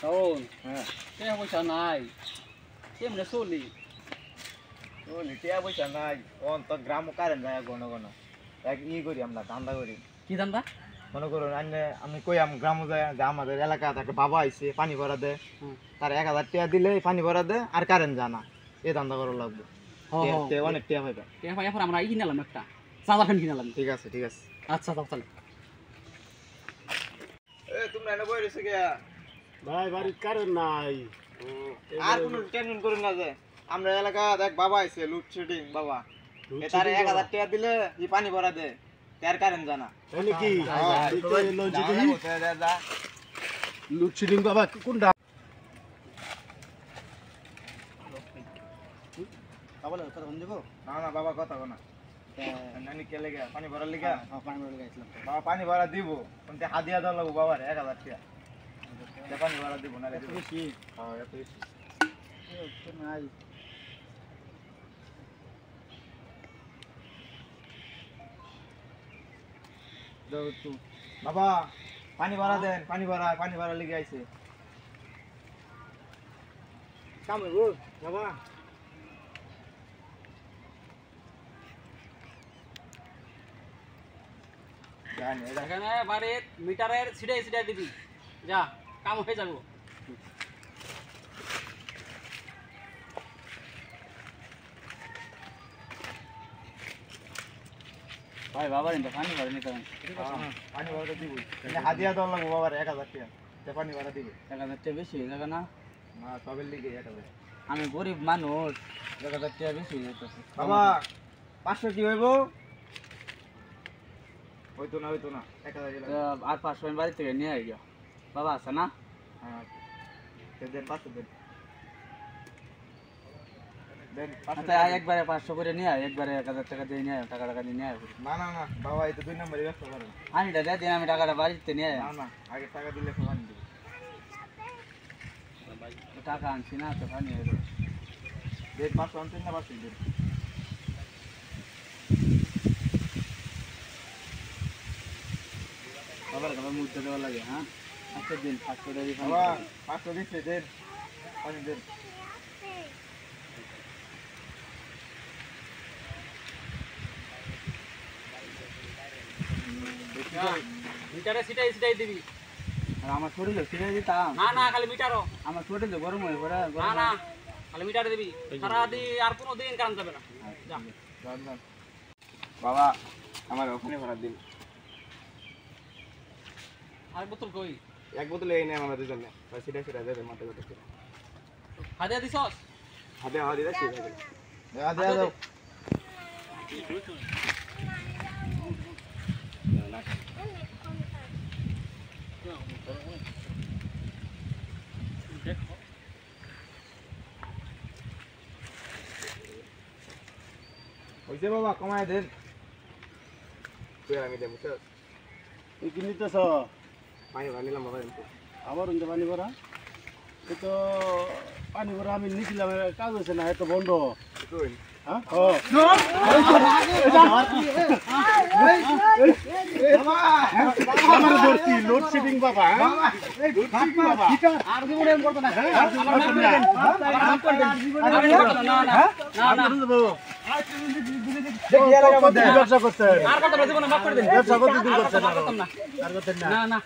শোন হ্যাঁ টাকা পয়সা নাই কেমনে চলি চলি টিয়া পয়সা নাই কোন তো গ্রাম কারেন্ট যায় ঘন ঘন এক করি আমরা ধান্দা করি কি দান্দা মনে করুন আমি কইয়াম গ্রাম যায় যে আমাদের এলাকাতে একটা বাবা আইছে পানি ভরা দে তার 1000 টাকা দিলে পানি ভরা দে আর কারেন্ট জানা এই ধান্দা করা লাগবে অনেক টাকা পাইবা টাকা পাই আমরা এই কিনলাম একটা চাদা খান কিনলাম ঠিক আছে আচ্ছা দাও তাহলে এ তোমরা এনে বই রইছে কে ভাই বাড়ির কারেন্ট নাই আর কোনো টেনশন করুন না যে আমরা এলাকা দেখ বাবা আইছে লোডশেডিং বাবা তার 1000 টাকা দিলে ই পানি ভরা দে তার কারেন্ট জানা তাহলে কি যা লোডশেডিং বাবা কোনটা বাবা কথা বন্ধ দিব না না বাবা কথা কো না নানি কে লাগা পানি ভরা লাগা পানি ভরা লাগাইছিলাম বাবা পানি ভরা দিব কিন্তু হাদিয়া দাও লাগবো বাবার 1000 টাকা পানি ভরা দিব না এত বেশি হ্যাঁ এত বেশি নাই দাও তো বাবা পানি ভরা দেন পানি ভরা লেগে আইছে কামে গো বাবা জানি এটা এখানে বাড়ির মিটারের ছিটাই দিবি যা কাম হয়ে যাবো ভাই বাবার ইন্দা পানি ভরে নিতে হবে পানি ভরা দিব হাদিয়া দাও লাগবো বাবার 1000 টাকা পানি ভরা দিব 1000 টাকা বেশি হয়ে যাবে না না সবের লিগে 1000 আমি গরিব মানুষ 1000 টাকা বেশি হয়ে যেতেছে বাবা 500 কি হইব হইতো না 1000 দিলাম আর 500 আমি বাড়ি থেকে নিয়ে আইগা বাবা আছে না হ্যাঁ দেন 500 দেন দেন আচ্ছা একবারে 500 করে নিয়ে আয় একবারে 1000 টাকা দিয়ে নিয়ে আয় টাকা দিয়ে নিয়ে আয় না না না বাবা এই তো 2 নম্বরে ব্যস্ত করেন আমি দাদা দিন আমি টাকাটা বাড়িতে নিয়ে না না আগে টাকা দিলে সমান দিব টাকা আনছি না তো পানি হলো দেন 500 আনতেন না 500 দেন বাবার গাবে মুদ্রা দেওয়া লাগে হ্যাঁ আচ্ছা দিন 500 টাকা দিয়ে বাবা 500 দিতে দেন পানি দেন মিটারে ছিটাই দিবি আর আমার শরীরে ছিড়ে দিতাম না খালি মিটারও আমার শরীরে গরম হয়ে পড়ে না খালি মিটারে দিবি সারা দিন আর কোনো দিন কারণ যাবে না যা বাবা আমার ওখানে ভরা দিন আর বোতল কই এক বোতল এই নেই আমাদের জন্য সেটা দেবে মাথা কথা হাদিয়া দিছস হাতে দিছি দাও হইছে বাবা কমায় দেন তুই আমি দেব স্যার তুই কি নিতেছ পানি ভানিলাম বাবা আবার উনতে পানি ভরা এ তো পানি ভরা আমি নিছিলাম কাজ হয়েছে না এত বন্ধ তুই হ্যাঁ আমার ধরছি লোডশেডিং বাবা আর জীবনে করবে না ব্যবসা করছেন আর কত জীবনে মাফ করে দিন ব্যবসা করতে দিন করছেন না আর করতেন না না